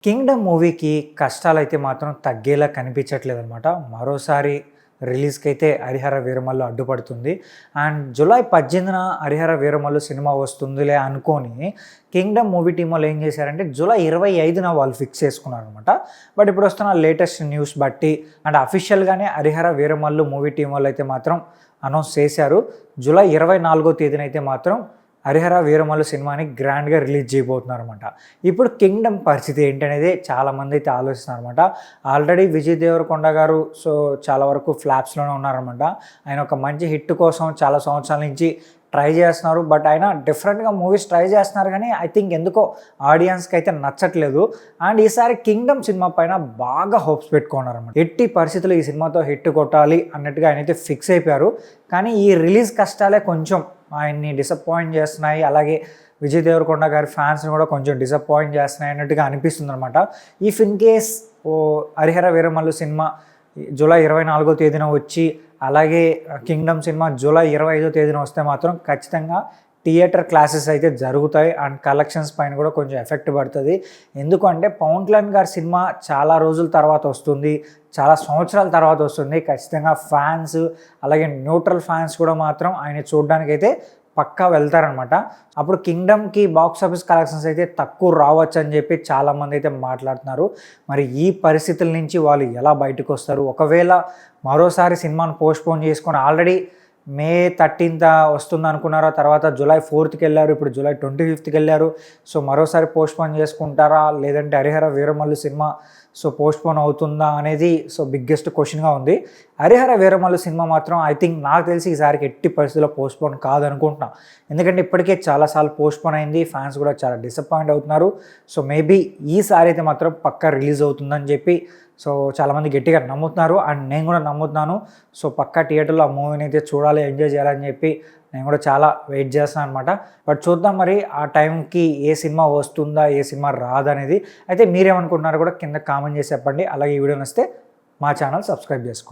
Kingdom మూవీకి కష్టాలైతే మాత్రం తగ్గేలా కనిపించట్లేదనమాట. మరోసారి రిలీజ్‌కి అయితే 'హరిహర వీరమల్లు' అడ్డుపడుతుంది. అండ్ జూలై 18న 'హరిహర వీరమల్లు' సినిమా వస్తుందిలే అనుకోని కింగ్డమ్ మూవీ టీమ్ వాళ్ళు ఏం చేశారంటే జూలై 25న వాళ్ళు ఫిక్స్ చేసుకున్నారనమాట. బట్ ఇప్పుడు వస్తున్న లేటెస్ట్ న్యూస్ బట్టి అండ్ అఫీషియల్‌గానే 'హరిహర వీరమల్లు' మూవీ టీమ్ వాళ్ళు అయితే మాత్రం అనౌన్స్ చేశారు. జూలై 24వ తేదీన అయితే మాత్రం 'హరిహర వీరమల్లు' సినిమాని గ్రాండ్‌గా రిలీజ్ చేయబోతున్నారనమాట. ఇప్పుడు కింగ్డమ్ పరిస్థితి ఏంటనేది చాలామంది అయితే ఆలోచిస్తున్నారనమాట. ఆల్రెడీ విజయ్ దేవరకొండ గారు చాలా వరకు ఫ్లాప్స్‌లోనే ఉన్నారనమాట. ఆయన ఒక మంచి హిట్ కోసం చాలా సంవత్సరాల నుంచి ట్రై చేస్తున్నారు. బట్ ఆయన డిఫరెంట్‌గా మూవీస్ ట్రై చేస్తున్నారు కానీ ఐ థింక్ ఎందుకో ఆడియన్స్‌కి అయితే నచ్చట్లేదు. అండ్ ఈసారి కింగ్డమ్ సినిమా పైన బాగా హోప్స్ పెట్టుకున్నారన్నమాట. ఎట్టి పరిస్థితుల్లో ఈ సినిమాతో హిట్ కొట్టాలి అన్నట్టుగా ఆయనైతే ఫిక్స్ అయిపోయారు. కానీ ఈ రిలీజ్ కష్టాలే కొంచెం ఆయన్ని డిసప్పాయింట్ చేస్తున్నాయి. అలాగే విజయ్ దేవరకొండ గారి ఫ్యాన్స్ని కూడా కొంచెం డిసప్పాయింట్ చేస్తున్నాయి అన్నట్టుగా అనిపిస్తుంది అనమాట. If in case 'Harihara Veeramallu' cinema July 24వ తేదీన వచ్చి అలాగే కింగ్డమ్ సినిమా జూలై 25వ తేదీన వస్తే మాత్రం ఖచ్చితంగా థియేటర్ క్లాసెస్ అయితే జరుగుతాయి. అండ్ కలెక్షన్స్ పైన కూడా కొంచెం ఎఫెక్ట్ పడుతుంది. ఎందుకంటే పవన్ కళ్యాణ్ గారి సినిమా చాలా రోజుల తర్వాత వస్తుంది, చాలా సంవత్సరాల తర్వాత వస్తుంది. ఖచ్చితంగా ఫ్యాన్స్ అలాగే న్యూట్రల్ ఫ్యాన్స్ కూడా మాత్రం ఆయన చూడడానికి అయితే పక్కా వెళ్తారనమాట. అప్పుడు కింగ్డమ్కి బాక్స్ ఆఫీస్ కలెక్షన్స్ అయితే తక్కువ రావచ్చు అని చెప్పి చాలామంది అయితే మాట్లాడుతున్నారు. మరి ఈ పరిస్థితుల నుంచి వాళ్ళు ఎలా బయటకు వస్తారు? ఒకవేళ మరోసారి సినిమాను పోస్ట్పోన్ చేసుకొని ఆల్రెడీ మే 13th వస్తుంది అనుకున్నారో, తర్వాత జూలై 4th వెళ్ళారు, ఇప్పుడు జూలై 25th వెళ్ళారు. మరోసారి పోస్ట్పోన్ చేసుకుంటారా లేదంటే 'హరిహర వీరమల్లు' సినిమా పోస్ట్పోన్ అవుతుందా అనేది బిగ్గెస్ట్ క్వశ్చన్గా ఉంది. 'హరిహర వీరమల్లు' సినిమా మాత్రం ఐ థింక్ నాకు తెలిసి ఈసారికి ఎట్టి పరిస్థితుల్లో పోస్ట్పోన్ కాదనుకుంటున్నా. ఎందుకంటే ఇప్పటికే చాలాసార్లు పోస్ట్పోన్ అయింది, ఫ్యాన్స్ కూడా చాలా డిసప్పాయింట్ అవుతున్నారు. మేబీ ఈసారి అయితే మాత్రం పక్కా రిలీజ్ అవుతుందని చెప్పి చాలామంది గట్టిగా నమ్ముతున్నారు. అండ్ నేను కూడా నమ్ముతున్నాను. పక్కా థియేటర్లో ఆ మూవీని అయితే చూడాలి, ఎంజాయ్ చేయాలని చెప్పి నేను కూడా చాలా వెయిట్ చేస్తాను అనమాట. బట్ చూద్దాం మరి ఆ టైంకి ఏ సినిమా వస్తుందా ఏ సినిమా రాదనేది. అయితే మీరేమనుకుంటున్నారో కూడా కింద కామెంట్ చేసి చెప్పండి. అలాగే ఈ వీడియో నచ్చితే మా ఛానల్ సబ్స్క్రైబ్ చేసుకోండి.